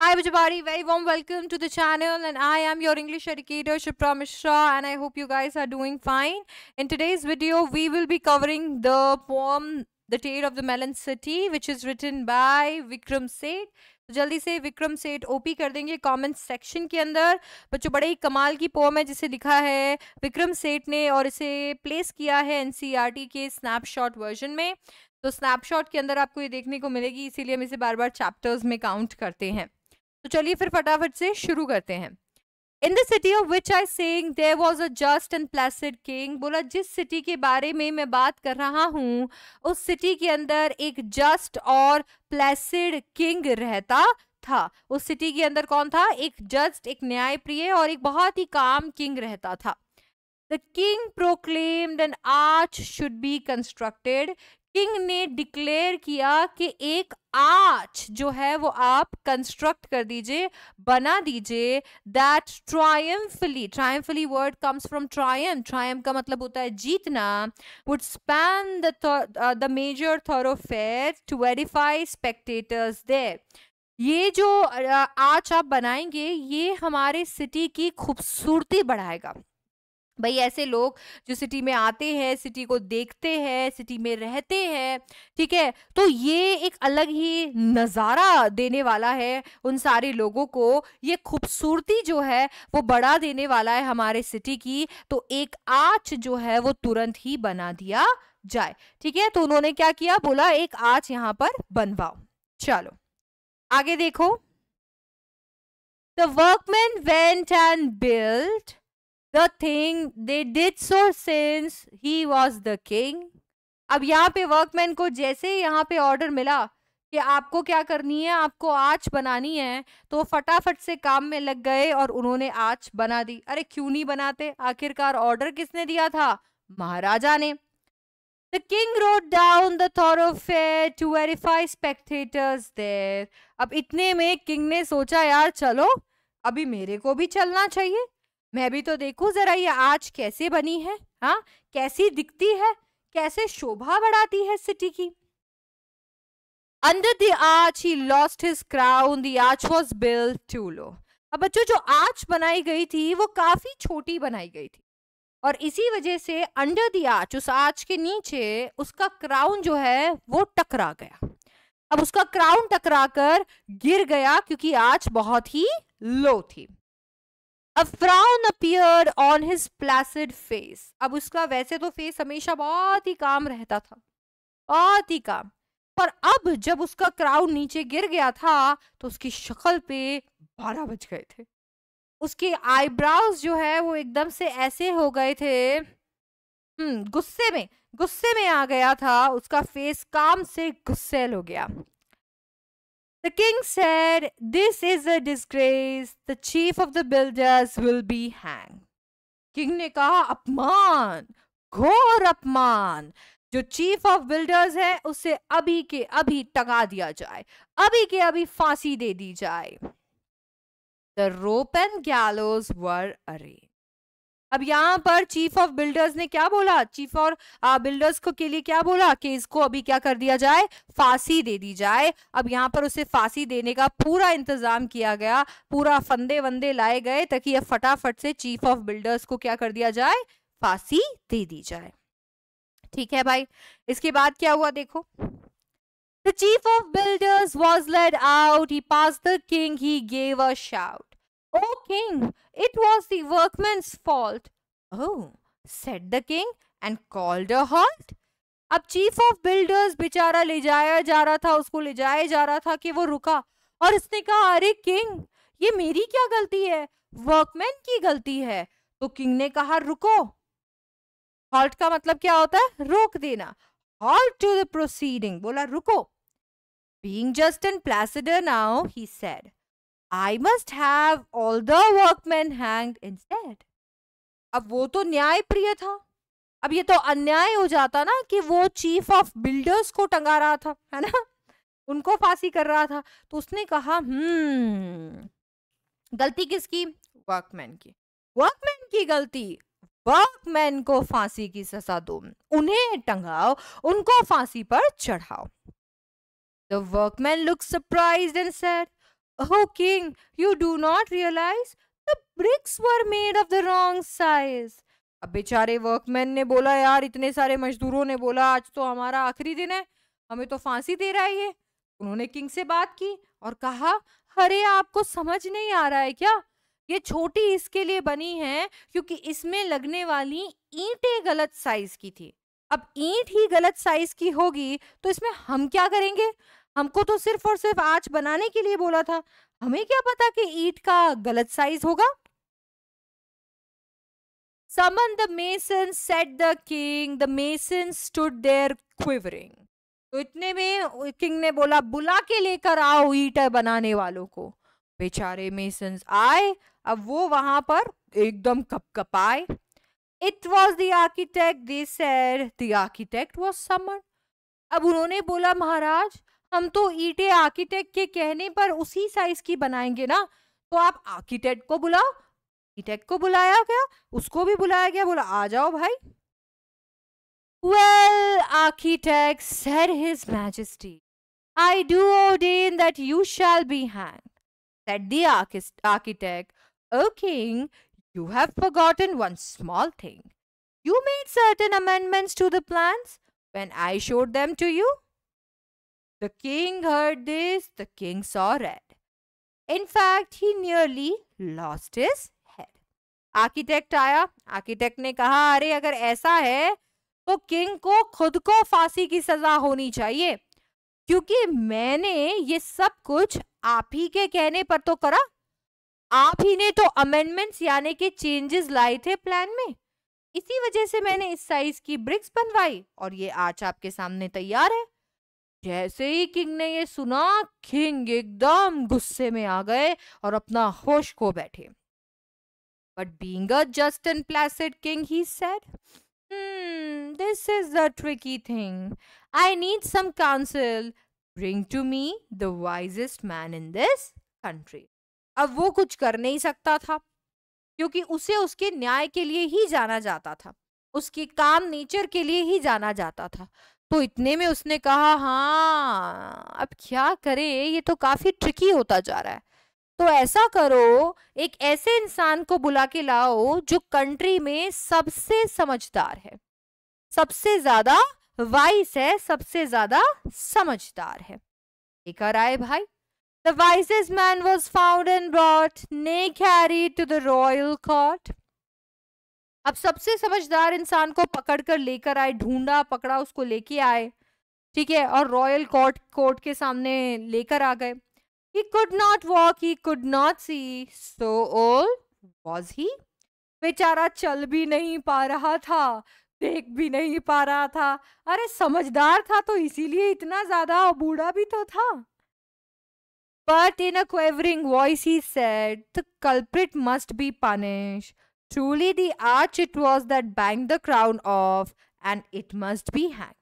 Hi everybody, very warm welcome to the channel and I am your English educator Shipra Mishra and I hope you guys are doing fine. In today's video, we will be covering the poem The Tale of the Melon City which is written by Vikram Seth. तो जल्दी से Vikram Seth OP कर देंगे comment section के अंदर। बच्चों बड़े ही कमाल की पोम है जिसे लिखा है विक्रम सेठ ने और इसे प्लेस किया है एनसीईआरटी के स्नैपशॉट वर्जन में। तो स्नैपशॉट के अंदर आपको ये देखने को मिलेगी, इसीलिए हम इसे बार बार चैप्टर्स में काउंट करते हैं। तो चलिए फिर फटाफट से शुरू करते हैं। In the city of which I saying there was a just and placid king. बोला जिस सिटी के बारे में मैं बात कर रहा हूँ उस सिटी के अंदर एक जस्ट और प्लेसिड किंग रहता था। उस सिटी के अंदर कौन था? एक जस्ट, एक न्यायप्रिय और एक बहुत ही काम किंग रहता था। The king proclaimed N arch should be constructed. King ने डिक्लेयर किया कि एक आर्च जो है वो आप कंस्ट्रक्ट कर दीजिए, बना दीजिए। That triumphally word comes from triumph का मतलब होता है जीतना। Would span the major thoroughfare to verify spectators there. ये जो आर्च आप बनाएंगे ये हमारे सिटी की खूबसूरती बढ़ाएगा। भाई ऐसे लोग जो सिटी में आते हैं, सिटी को देखते हैं, सिटी में रहते हैं, ठीक है, तो ये एक अलग ही नज़ारा देने वाला है उन सारे लोगों को। ये खूबसूरती जो है वो बढ़ा देने वाला है हमारे सिटी की। तो एक आर्च जो है वो तुरंत ही बना दिया जाए। ठीक है, तो उन्होंने क्या किया? बोला एक आर्च यहाँ पर बनवाओ। चलो आगे देखो। The workman went and built the thing they did so since he was the king। अब यहाँ पे वर्कमैन को जैसे यहाँ पे ऑर्डर मिला कि आपको क्या करनी है, आपको आर्च बनानी है, तो फटाफट से काम में लग गए और उन्होंने आर्च बना दी। अरे क्यों नहीं बनाते? आखिरकार ऑर्डर किसने दिया था? महाराजा ने। The king wrote down the thoroughfare to verify spectators there। अब इतने में किंग ने सोचा यार चलो अभी मेरे को भी चलना चाहिए, मैं भी तो देखूं जरा ये आर्च कैसे बनी है, हाँ कैसी दिखती है, कैसे शोभा बढ़ाती है सिटी की। Under the arch he lost his crown, the arch was built too low। अब बच्चों जो आर्च बनाई गई थी वो काफी छोटी बनाई गई थी और इसी वजह से अंडर द आर्च, उस आर्च के नीचे उसका क्राउन जो है वो टकरा गया। अब उसका क्राउन टकराकर गिर गया क्योंकि आर्च बहुत ही लो थी। A frown appeared on his placid face। अब उसका वैसे तो फेस हमेशा बहुत ही काम रहता था, बहुत ही काम, पर अब जब उसका क्राउन नीचे गिर गया था तो उसकी शक्ल पे 12 बज गए थे। उसके आईब्राउज जो है वो एकदम से ऐसे हो गए थे, गुस्से में आ गया था। उसका फेस काम से गुस्सैल हो गया। The king said, "This is a disgrace. The chief of the builders will be hanged." King ने कहा अपमान, घोर अपमान। जो चीफ ऑफ बिल्डर्स है उसे अभी के अभी टंगा दिया जाए, अभी के अभी फांसी दे दी जाए। The rope and gallows were arranged। अब यहाँ पर चीफ ऑफ बिल्डर्स ने क्या बोला? चीफ और बिल्डर्स को के लिए क्या बोला कि इसको अभी क्या कर दिया जाए? फांसी दे दी जाए। अब यहाँ पर उसे फांसी देने का पूरा इंतजाम किया गया, पूरा फंदे वंदे लाए गए ताकि ये फटाफट से चीफ ऑफ बिल्डर्स को क्या कर दिया जाए? फांसी दे दी जाए। ठीक है भाई, इसके बाद क्या हुआ देखो। The chief of builders was led out. He passed the king. He gave a shout. "Oh king, it was the workman's fault." "Oh," said the king and called a halt। अब चीफ ऑफ बिल्डर्स बेचारा ले जाया जा रहा था, उसको ले जाया जा रहा था कि वो रुका और इसने कहा अरे किंग ये मेरी क्या गलती है, वर्कमैन की गलती है। तो किंग ने कहा रुको। हॉल्ट का मतलब क्या होता है? रोक देना। हॉल्ट टू द प्रोसीडिंग, बोला रुको। Being just and placider now, he said, "I must have all the workmen hanged instead." अब वो तो न्याय प्रिय था, अब ये तो अन्याय हो जाता ना कि वो चीफ ऑफ बिल्डर्स को टंगा रहा था, है ना, उनको फांसी कर रहा था। तो उसने कहा गलती किसकी? वर्कमैन की। वर्कमैन की गलती, वर्कमैन को फांसी की सजा दो, उन्हें टंगाओ, उनको फांसी पर चढ़ाओ। The workman looked surprised and said, Oh king, you do not realize the bricks were made of the wrong size. अब बेचारे वर्कमैन ने बोला, यार इतने सारे मजदूरों ने बोला आज तो हमारा आखिरी दिन है, हमें तो फांसी दे रहा है ये। उन्होंने किंग से बात की और कहा, अरे आपको समझ नहीं आ रहा है क्या? ये छोटी इसके लिए बनी है क्योंकि इसमें लगने वाली ईंटें गलत साइज की थी। अब ईंट ही गलत साइज की होगी तो इसमें हम क्या करेंगे? हमको तो सिर्फ और सिर्फ आँच बनाने के लिए बोला था, हमें क्या पता कि ईंट का गलत साइज होगा। Summon the masons, said the king. The masons stood there quivering. तो इतने में किंग ने बोला, बुला के लेकर आओ ईंट बनाने वालों को। बेचारे मेसन्स आए, अब वो वहां पर एकदम कपकपाए। It was the architect, they said. The architect was summoned. अब उन्होंने बोला, महाराज हम तो ईंटें आर्किटेक्ट के कहने पर उसी साइज की बनाएंगे ना, तो आप आर्किटेक्ट को बुलाओ। आर्किटेक्ट को बुलाया गया, उसको भी बुलाया गया, बोला आ जाओ भाई। Well, architect, said his majesty, I do ordain that you shall be hanged. Said the architect, O king, you have forgotten one small thing. You made certain amendments to the plans when I showed them to you. The king heard this, the king saw red. In fact, he nearly lost his head. Architect आया, architect ने कहा, अरे अगर ऐसा है तो king को खुद को फांसी की सजा होनी चाहिए, क्योंकि मैंने ये सब कुछ आप ही के कहने पर तो करा। आप ही ने तो अमेंडमेंट्स यानी कि चेंजेस लाए थे प्लान में, इसी वजह से मैंने इस साइज की ब्रिक्स बनवाई और ये आज आपके सामने तैयार है। जैसे ही किंग ने ये सुना, किंग एकदम गुस्से में आ गए और अपना होश खो बैठे। But being a just and placid king, he said, this is the tricky thing. I need some counsel. Bring to me the wisest man in this country. अब वो कुछ कर नहीं सकता था, क्योंकि उसे उसके न्याय के लिए ही जाना जाता था, उसके काम नेचर के लिए ही जाना जाता था। तो इतने में उसने कहा, हाँ अब क्या करे, ये तो काफी ट्रिकी होता जा रहा है। तो ऐसा करो, एक ऐसे इंसान को बुला के लाओ जो कंट्री में सबसे समझदार है, सबसे ज्यादा वाइस है, सबसे ज्यादा समझदार है। लेकर आए भाई। The wisest man was found and brought, nay carried to the royal court. अब सबसे समझदार इंसान को पकड़कर लेकर आए, ढूंढा पकड़ा उसको लेके आए, ठीक है, और रॉयल कोर्ट के सामने लेकर आ गए। He could not walk, he could not see, so old was he. बेचारा चल भी नहीं पा रहा था, देख भी नहीं पा रहा था। अरे समझदार था तो इसीलिए इतना ज्यादा बूढ़ा भी तो था। But in a quavering voice he said, the culprit must be punished. Truly the arch it was that banged the crown off, and it must be hanged.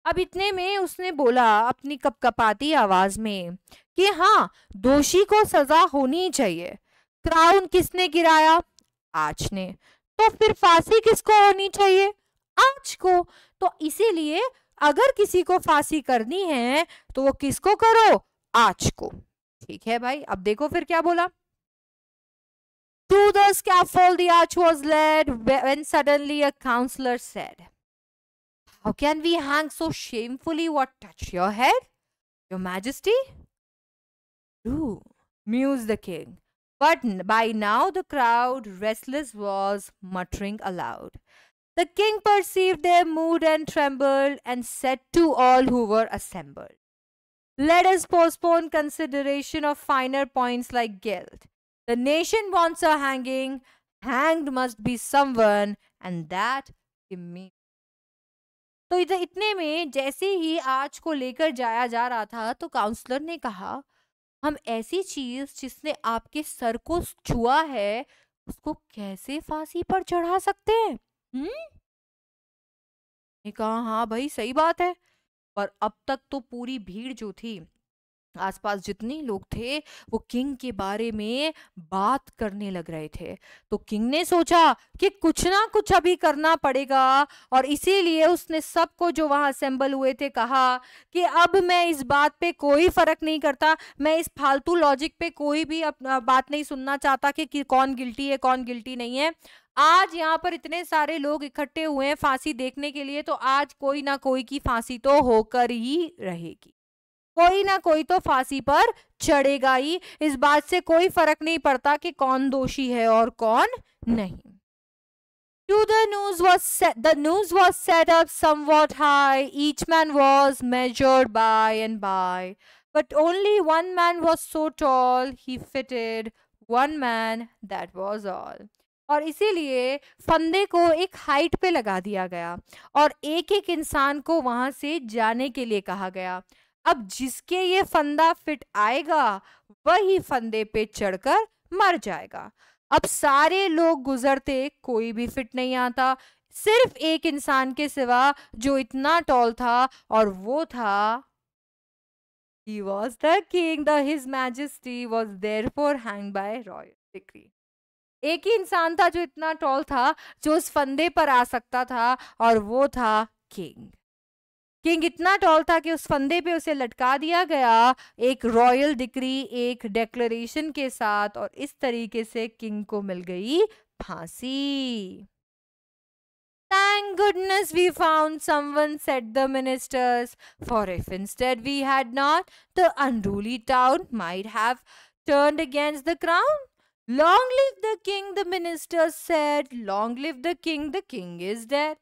अब इतने में उसने बोला अपनी कपकपाती आवाज में कि हाँ, दोषी को सजा होनी चाहिए। क्राउन किसने गिराया? आर्च ने। तो फिर फांसी किसको होनी चाहिए? आर्च को। तो इसीलिए अगर किसी को फांसी करनी है तो वो किसको करो? आर्च को। ठीक है भाई, अब देखो फिर क्या बोला। To the scaffold the arch was led when suddenly a counselor said, How can we hang so shamefully what touch your head, your majesty? Do, mused the king. But by now the crowd, restless, was muttering aloud. The king perceived their mood and trembled and said to all who were assembled, Let us postpone consideration of finer points like guilt. The nation wants a hanging. Hanged must be someone, and that immediately. तो इतने में जैसे ही arch को लेकर जाया जा रहा था तो काउंसलर ने कहा, हम ऐसी चीज जिसने आपके सर को छुआ है उसको कैसे फांसी पर चढ़ा सकते हैं? ने कहा, हाँ भाई सही बात है। पर अब तक तो पूरी भीड़ जो थी आसपास जितने लोग थे वो किंग के बारे में बात करने लग रहे थे। तो किंग ने सोचा कि कुछ ना कुछ अभी करना पड़ेगा, और इसीलिए उसने सबको जो वहां असेंबल हुए थे कहा कि अब मैं इस बात पे कोई फर्क नहीं करता, मैं इस फालतू लॉजिक पे कोई भी बात नहीं सुनना चाहता कि कौन गिल्टी है कौन गिल्टी नहीं है। आज यहाँ पर इतने सारे लोग इकट्ठे हुए हैं फांसी देखने के लिए, तो आज कोई ना कोई की फांसी तो होकर ही रहेगी, कोई ना कोई तो फांसी पर चढ़ेगा ही। इस बात से कोई फर्क नहीं पड़ता कि कौन दोषी है और कौन नहीं। The news was set up somewhat high. Each man was measured by and by, but only one man was so tall he fitted one man. That was all. और इसीलिए फंदे को एक हाइट पे लगा दिया गया और एक एक इंसान को वहां से जाने के लिए कहा गया। अब जिसके ये फंदा फिट आएगा वही फंदे पे चढ़कर मर जाएगा। अब सारे लोग गुजरते, कोई भी फिट नहीं आता, सिर्फ एक इंसान के सिवा जो इतना टॉल था, और वो था he was the king. His majesty was therefore hanged by royal decree. एक ही इंसान था जो इतना टॉल था, जो उस फंदे पर आ सकता था, और वो था किंग। किंग इतना टॉल था कि उस फंदे पे उसे लटका दिया गया एक रॉयल डिक्री, एक डेक्लेरेशन के साथ, और इस तरीके से किंग को मिल गई फांसी। Thank goodness we found someone, said the ministers, for if instead we had not, the unruly town might have turned against the crown. Long live the king, the ministers said. Long live the king is dead.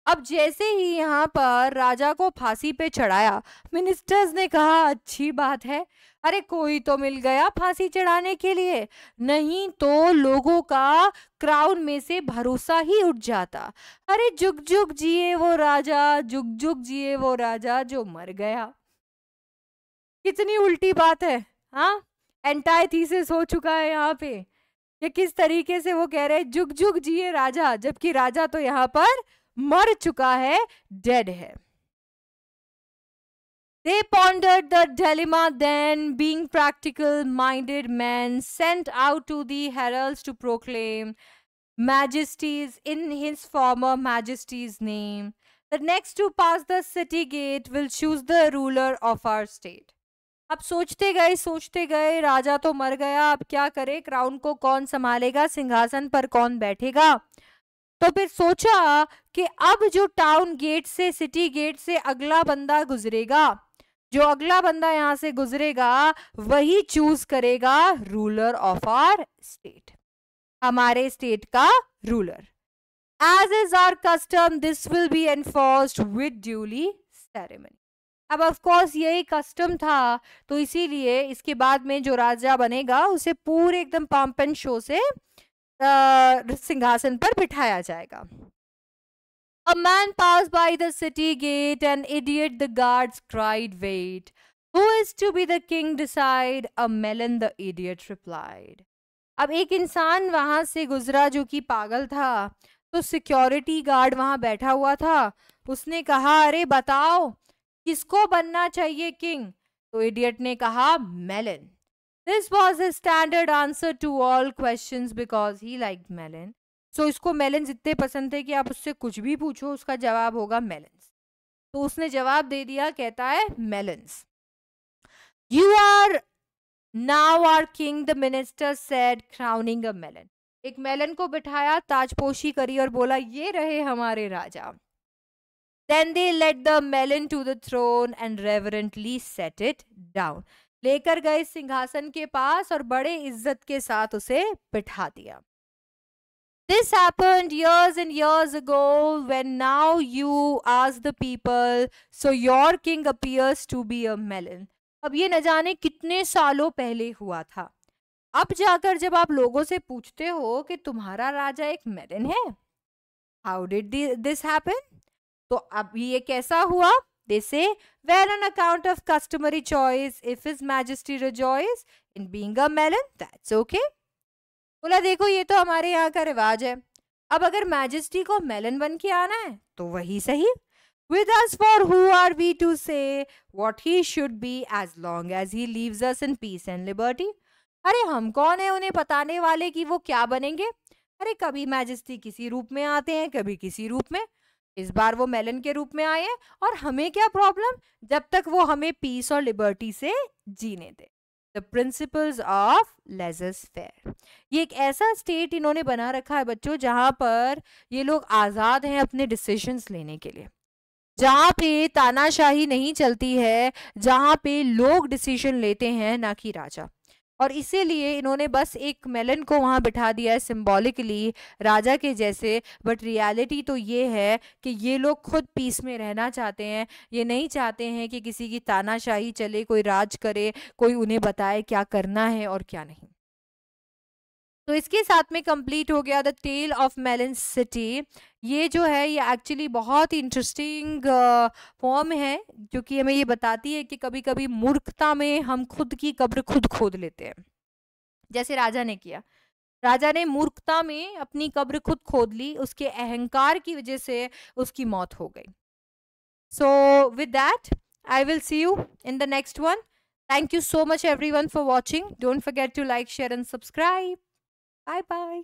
अब जैसे ही यहाँ पर राजा को फांसी पे चढ़ाया, ministers ने कहा अच्छी बात है, अरे कोई तो मिल गया फांसी चढ़ाने के लिए, नहीं तो लोगों का क्राउन में से भरोसा ही उठ जाता। अरे जुग जुग जिए वो राजा, जुग जुग जिए वो राजा जो मर गया। कितनी उल्टी बात है, हाँ। एंटाइथीसिस हो चुका है यहाँ पे, ये किस तरीके से वो कह रहे हैं जुग जुग जिए राजा, जबकि राजा तो यहाँ पर मर चुका है, डेड है। They pondered the dilemma then, being practical minded men sent out to the heralds to proclaim majesties in his former majesty's name. The next to pass the city gate will choose the ruler of our state. अब सोचते गए, राजा तो मर गया, अब क्या करे, crown को कौन संभालेगा, सिंहासन पर कौन बैठेगा। तो फिर सोचा कि अब जो टाउन गेट से, सिटी गेट से अगला बंदा गुजरेगा, जो अगला बंदा यहाँ से गुजरेगा वही चूज करेगा रूलर ऑफ आवर स्टेट, हमारे स्टेट का ruler. As is our custom this will be enforced with duly ceremony. अब ऑफ कोर्स यही कस्टम था, तो इसीलिए इसके बाद में जो राजा बनेगा उसे पूरे एकदम पंप एंड शो से सिंहासन पर बिठाया जाएगा। A man passed by the city gate, an idiot, the guards cried, wait. Who is to be the king decide? A melon, the idiot replied. अब एक इंसान वहां से गुजरा जो कि पागल था, तो सिक्योरिटी गार्ड वहां बैठा हुआ था, उसने कहा अरे बताओ किसको बनना चाहिए किंग। तो इडियट ने कहा melon. This was his standard answer to all questions because he liked melon. So इसको मेलन्स इतने पसंद थे कि आप उससे कुछ भी पूछो उसका जवाब होगा मेलन्स। तो उसने जवाब दे दिया, कहता है melons. You are now our king, the minister said, crowning a melon. एक मेलन को बिठाया, ताजपोशी करी और बोला ये रहे हमारे राजा। Then they led the melon to the throne and reverently set it down. लेकर गए सिंहासन के पास और बड़े इज्जत के साथ उसे बिठा दिया। This happened years and years ago when now you ask the people, so your king appears to be a melon. अब ये न जाने कितने सालों पहले हुआ था। अब जाकर जब आप लोगों से पूछते हो कि तुम्हारा राजा एक मेलन है, How did this happen? तो अब ये कैसा हुआ? They say, well, on account of customary choice, if His Majesty rejoice in being a melon, that's okay. बोला देखो ये तो हमारे यहाँ का रिवाज है, अब अगर मैजेस्टी को मेलन बन के आना है तो वही सही। With us, for who are we to say what he should be as long as he leaves us in peace and liberty? अरे हम कौन है उन्हें बताने वाले कि वो क्या बनेंगे? अरे कभी मैजेस्टी किसी रूप में आते हैं, कभी किसी रूप में। इस बार वो मेलन के रूप में आए हैं, और हमें क्या प्रॉब्लम, जब तक वो हमें पीस और लिबर्टी से जीने दे। The principles of laissez faire, ये एक ऐसा स्टेट इन्होंने बना रखा है बच्चों जहां पर ये लोग आजाद हैं अपने डिसीजंस लेने के लिए, जहां पे तानाशाही नहीं चलती है, जहां पे लोग डिसीजन लेते हैं ना कि राजा। और इसीलिए इन्होंने बस एक मेलन को वहां बिठा दिया है सिंबॉलिकली राजा के जैसे, बट रियलिटी तो ये है कि ये लोग खुद पीस में रहना चाहते हैं। ये नहीं चाहते हैं कि किसी की तानाशाही चले, कोई राज करे, कोई उन्हें बताए क्या करना है और क्या नहीं। तो इसके साथ में कंप्लीट हो गया the tale of melon city. ये जो है ये एक्चुअली बहुत ही इंटरेस्टिंग फॉर्म है, क्योंकि हमें ये बताती है कि कभी कभी मूर्खता में हम खुद की कब्र खुद खोद लेते हैं, जैसे राजा ने किया। राजा ने मूर्खता में अपनी कब्र खुद खोद ली, उसके अहंकार की वजह से उसकी मौत हो गई। So with that I will see you in the next one. Thank you so much everyone for watching. Don't forget to like, share and subscribe. Bye bye.